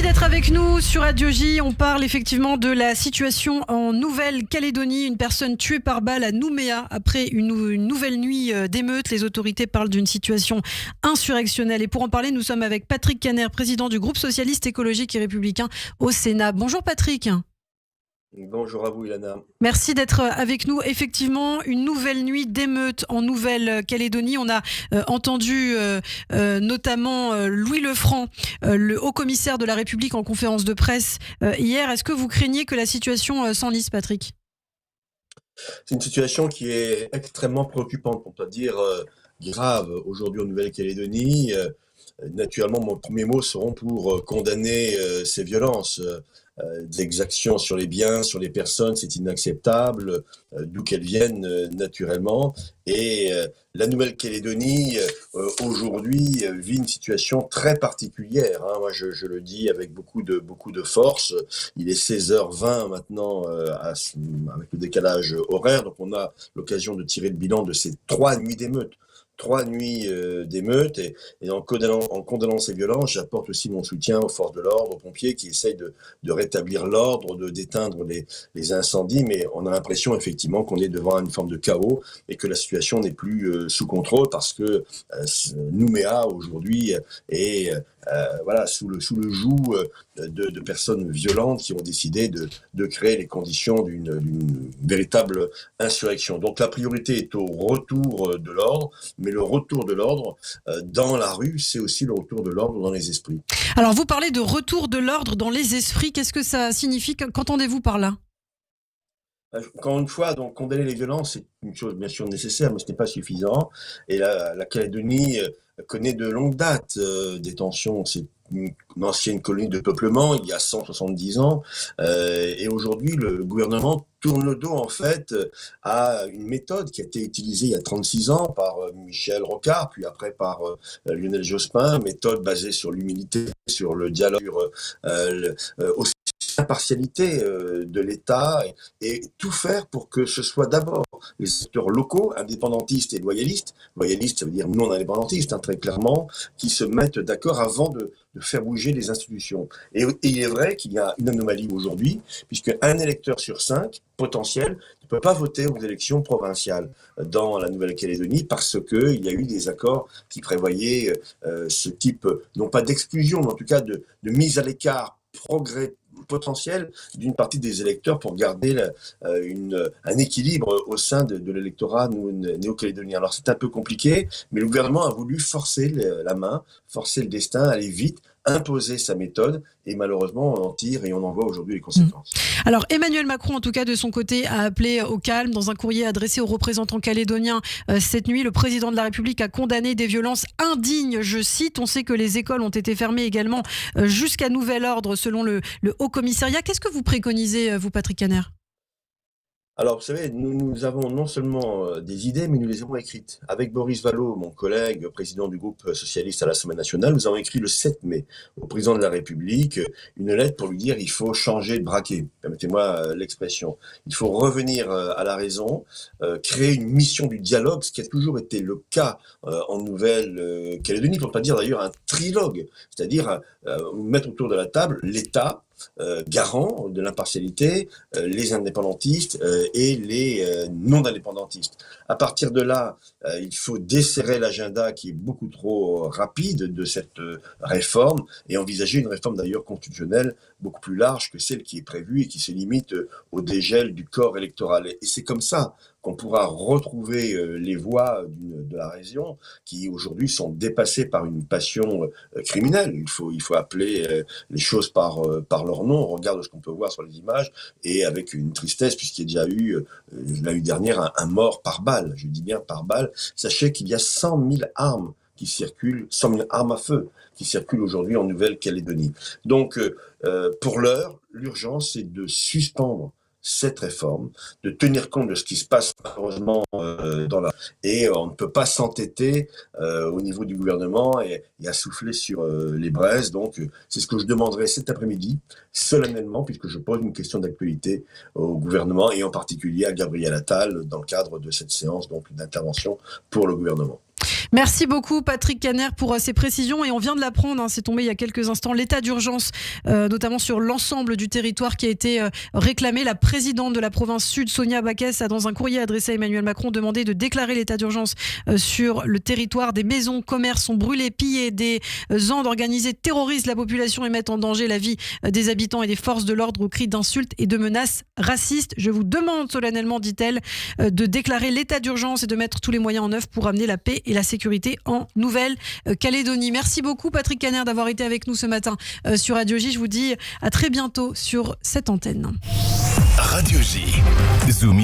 Merci d'être avec nous sur Radio J. On parle effectivement de la situation en Nouvelle-Calédonie. Une personne tuée par balle à Nouméa après une nouvelle nuit d'émeute. Les autorités parlent d'une situation insurrectionnelle. Et pour en parler, nous sommes avec Patrick Caner, président du groupe socialiste, écologique et républicain au Sénat. Bonjour Patrick. Bonjour à vous, Ilana. Merci d'être avec nous. Effectivement, une nouvelle nuit d'émeute en Nouvelle-Calédonie. On a entendu notamment Louis Lefranc, le haut-commissaire de la République en conférence de presse hier. Est-ce que vous craignez que la situation s'enlise, Patrick ? C'est une situation qui est extrêmement préoccupante, pour ne pas dire grave, aujourd'hui en Nouvelle-Calédonie. Naturellement, mes premiers mots seront pour condamner ces violences. Des exactions sur les biens, sur les personnes, c'est inacceptable, d'où qu'elles viennent naturellement. Et la Nouvelle-Calédonie, aujourd'hui, vit une situation très particulière. Moi, je le dis avec beaucoup de force. Il est 16h20 maintenant, avec le décalage horaire. Donc, on a l'occasion de tirer le bilan de ces 3 nuits d'émeute. 3 nuits d'émeute et en condamnant ces violences, j'apporte aussi mon soutien aux forces de l'ordre, aux pompiers qui essayent de rétablir l'ordre, d'éteindre les incendies, mais on a l'impression effectivement qu'on est devant une forme de chaos et que la situation n'est plus sous contrôle parce que Nouméa aujourd'hui est sous le joug de personnes violentes qui ont décidé de créer les conditions d'une véritable insurrection. Donc la priorité est au retour de l'ordre, mais le retour de l'ordre dans la rue, c'est aussi le retour de l'ordre dans les esprits. Alors vous parlez de retour de l'ordre dans les esprits, qu'est-ce que ça signifie ? Qu'entendez-vous par là ? Encore une fois, donc, condamner les violences, c'est une chose bien sûr nécessaire, mais ce n'est pas suffisant. Et la Calédonie connaît de longue date des tensions. C'est une ancienne colonie de peuplement, il y a 170 ans. Et aujourd'hui, le gouvernement tourne le dos, en fait, à une méthode qui a été utilisée il y a 36 ans par Michel Rocard, puis après par Lionel Jospin, méthode basée sur l'humilité, sur le dialogue, aussi l'impartialité de l'État et tout faire pour que ce soit d'abord les acteurs locaux, indépendantistes et loyalistes. Loyalistes, ça veut dire non indépendantistes, très clairement, qui se mettent d'accord avant de faire bouger les institutions. Et il est vrai qu'il y a une anomalie aujourd'hui, puisque un électeur sur 5 potentiel ne peut pas voter aux élections provinciales dans la Nouvelle-Calédonie parce qu'il y a eu des accords qui prévoyaient ce type, non pas d'exclusion, mais en tout cas de mise à l'écart potentiel d'une partie des électeurs pour garder un équilibre au sein de l'électorat néo-calédonien. Alors c'est un peu compliqué, mais le gouvernement a voulu forcer la main, forcer le destin, aller vite, imposer sa méthode, et malheureusement on en tire et on en voit aujourd'hui les conséquences. Alors Emmanuel Macron, en tout cas de son côté, a appelé au calme. Dans un courrier adressé aux représentants calédoniens cette nuit, le président de la République a condamné des violences indignes, je cite. On sait que les écoles ont été fermées également jusqu'à nouvel ordre selon le Haut-Commissariat. Qu'est-ce que vous préconisez, vous, Patrick Caner ? Alors, vous savez, nous avons non seulement des idées, mais nous les avons écrites. Avec Boris Vallaud, mon collègue, président du groupe socialiste à l'Assemblée nationale, nous avons écrit le 7 mai au président de la République une lettre pour lui dire il faut changer de braquet. Permettez-moi l'expression. Il faut revenir à la raison, créer une mission du dialogue, ce qui a toujours été le cas en Nouvelle-Calédonie, pour ne pas dire d'ailleurs un trilogue, c'est-à-dire mettre autour de la table l'État, garant de l'impartialité, les indépendantistes et les non-indépendantistes. À partir de là, il faut desserrer l'agenda qui est beaucoup trop rapide de cette réforme et envisager une réforme d'ailleurs constitutionnelle beaucoup plus large que celle qui est prévue et qui se limite au dégel du corps électoral. Et c'est comme ça qu'on pourra retrouver les voix de la région qui aujourd'hui sont dépassées par une passion criminelle. Il faut appeler les choses par leur nom. On regarde ce qu'on peut voir sur les images et avec une tristesse puisqu'il y a déjà eu l'année dernière un mort par balle. Je dis bien par balle. Sachez qu'il y a 100 000 armes qui circulent, 100 000 armes à feu qui circulent aujourd'hui en Nouvelle-Calédonie. Donc, pour l'heure, l'urgence, c'est de suspendre cette réforme, de tenir compte de ce qui se passe malheureusement et on ne peut pas s'entêter au niveau du gouvernement et à souffler sur les braises. Donc c'est ce que je demanderai cet après-midi solennellement, puisque je pose une question d'actualité au gouvernement et en particulier à Gabriel Attal dans le cadre de cette séance donc d'intervention pour le gouvernement. Merci beaucoup Patrick Caner pour ces précisions, et on vient de l'apprendre, c'est tombé il y a quelques instants, l'état d'urgence notamment sur l'ensemble du territoire qui a été réclamé. La présidente de la province sud, Sonia Backès, a dans un courrier adressé à Emmanuel Macron demandé de déclarer l'état d'urgence sur le territoire. Des maisons, commerces sont brûlés, pillés, des bandes organisées terrorisent la population et mettent en danger la vie des habitants et des forces de l'ordre aux cris d'insultes et de menaces racistes. Je vous demande solennellement, dit-elle, de déclarer l'état d'urgence et de mettre tous les moyens en œuvre pour amener la paix et la sécurité en Nouvelle-Calédonie. Merci beaucoup Patrick Caner d'avoir été avec nous ce matin sur Radio J. Je vous dis à très bientôt sur cette antenne. Radio J. Zoom.